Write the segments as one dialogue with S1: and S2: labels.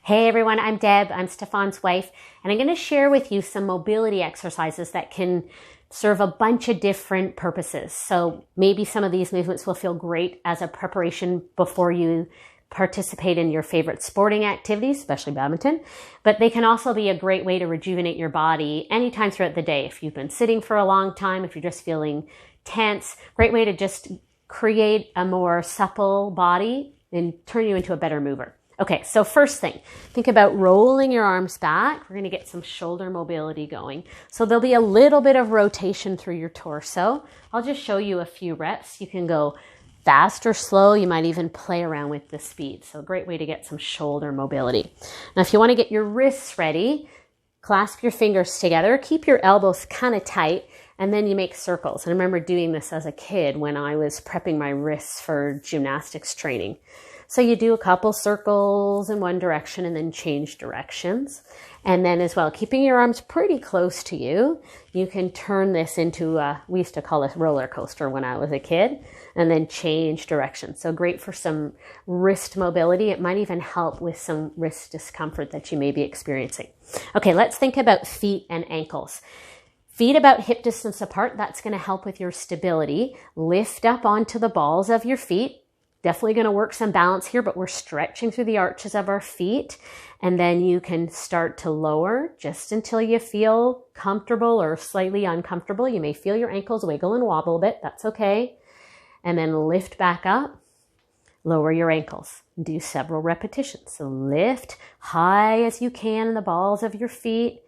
S1: Hey everyone, I'm Deb. I'm Stefan's wife, and I'm going to share with you some mobility exercises that can serve a bunch of different purposes. So maybe some of these movements will feel great as a preparation before you participate in your favorite sporting activities, especially badminton, but they can also be a great way to rejuvenate your body anytime throughout the day. If you've been sitting for a long time, if you're just feeling tense, great way to just create a more supple body and turn you into a better mover. Okay, so first thing, think about rolling your arms back. We're going to get some shoulder mobility going. So there'll be a little bit of rotation through your torso. I'll just show you a few reps. You can go fast or slow. You might even play around with the speed. So a great way to get some shoulder mobility. Now, if you want to get your wrists ready, clasp your fingers together, keep your elbows kind of tight, and then you make circles. And I remember doing this as a kid when I was prepping my wrists for gymnastics training. So you do a couple circles in one direction and then change directions. And then as well, keeping your arms pretty close to you, you can turn this into we used to call it roller coaster when I was a kid, and then change directions. So great for some wrist mobility. It might even help with some wrist discomfort that you may be experiencing. Okay, let's think about feet and ankles. Feet about hip distance apart, that's going to help with your stability. Lift up onto the balls of your feet. Definitely going to work some balance here, but we're stretching through the arches of our feet. And then you can start to lower just until you feel comfortable or slightly uncomfortable. You may feel your ankles wiggle and wobble a bit. That's okay. And then lift back up, lower your ankles. Do several repetitions. So lift high as you can in the balls of your feet,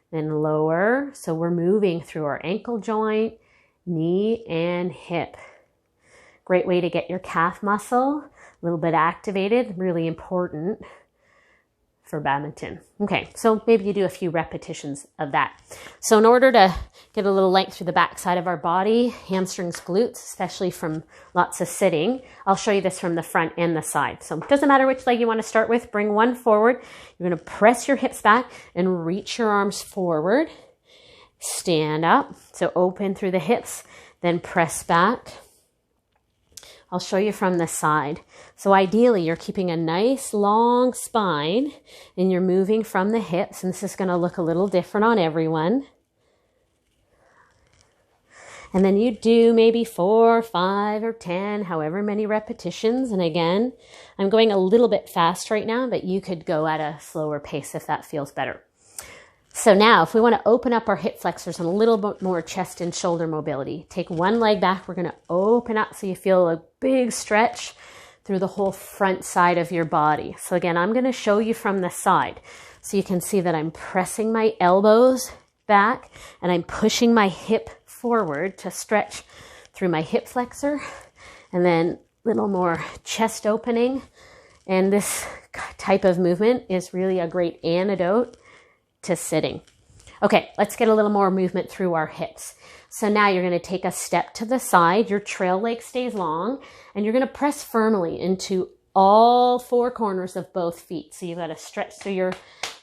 S1: then lower. So we're moving through our ankle joint, knee, and hip. Great way to get your calf muscle a little bit activated, really important for badminton. Okay, so maybe you do a few repetitions of that. So in order to get a little length through the back side of our body, hamstrings, glutes, especially from lots of sitting, I'll show you this from the front and the side. So it doesn't matter which leg you want to start with, bring one forward. You're going to press your hips back and reach your arms forward. Stand up, so open through the hips, then press back. I'll show you from the side. So ideally, you're keeping a nice long spine and you're moving from the hips. And this is going to look a little different on everyone. And then you do maybe 4, 5, or 10, however many repetitions. And again, I'm going a little bit fast right now, but you could go at a slower pace if that feels better. So now, if we want to open up our hip flexors and a little bit more chest and shoulder mobility, take one leg back. We're going to open up so you feel a big stretch through the whole front side of your body. So again, I'm going to show you from the side. So you can see that I'm pressing my elbows back and I'm pushing my hip forward to stretch through my hip flexor. And then a little more chest opening. And this type of movement is really a great antidote to sitting. Okay, let's get a little more movement through our hips. So now you're going to take a step to the side. Your trail leg stays long and you're going to press firmly into all 4 corners of both feet. So you've got to stretch through your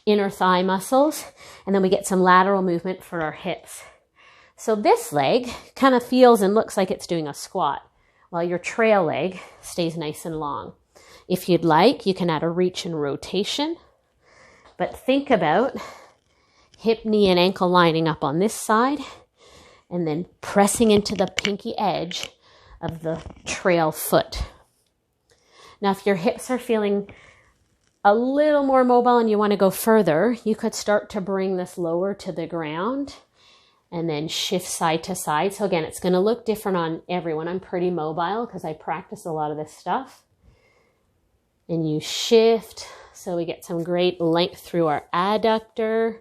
S1: inner thigh muscles, and then we get some lateral movement for our hips. So this leg kind of feels and looks like it's doing a squat while your trail leg stays nice and long. If you'd like, you can add a reach and rotation, but think about hip, knee, and ankle lining up on this side, and then pressing into the pinky edge of the trail foot. Now, if your hips are feeling a little more mobile and you want to go further, you could start to bring this lower to the ground and then shift side to side. So again, it's going to look different on everyone. I'm pretty mobile because I practice a lot of this stuff. And you shift, so we get some great length through our adductor.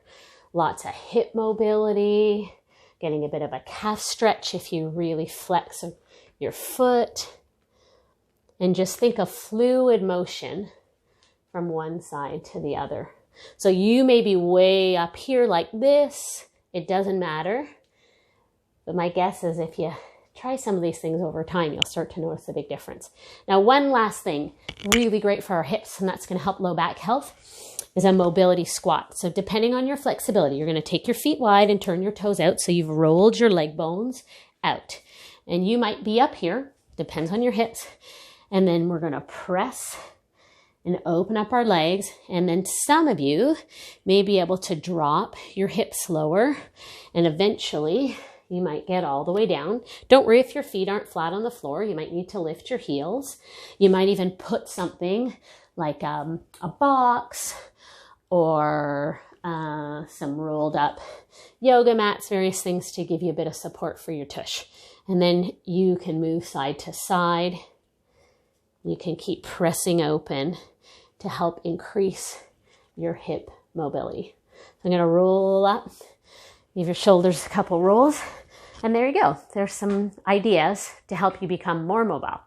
S1: Lots of hip mobility, getting a bit of a calf stretch if you really flex your foot. And just think of fluid motion from one side to the other. So you may be way up here like this. It doesn't matter. But my guess is if you try some of these things over time, you'll start to notice a big difference. Now, one last thing, really great for our hips, and that's going to help low back health, is a mobility squat. So depending on your flexibility, you're going to take your feet wide and turn your toes out so you've rolled your leg bones out. And you might be up here, depends on your hips. And then we're going to press and open up our legs. And then some of you may be able to drop your hips lower, and eventually you might get all the way down. Don't worry if your feet aren't flat on the floor. You might need to lift your heels. You might even put something like a box or some rolled up yoga mats, various things to give you a bit of support for your tush. And then you can move side to side. You can keep pressing open to help increase your hip mobility. So I'm going to roll up, give your shoulders a couple rolls, and there you go. There's some ideas to help you become more mobile.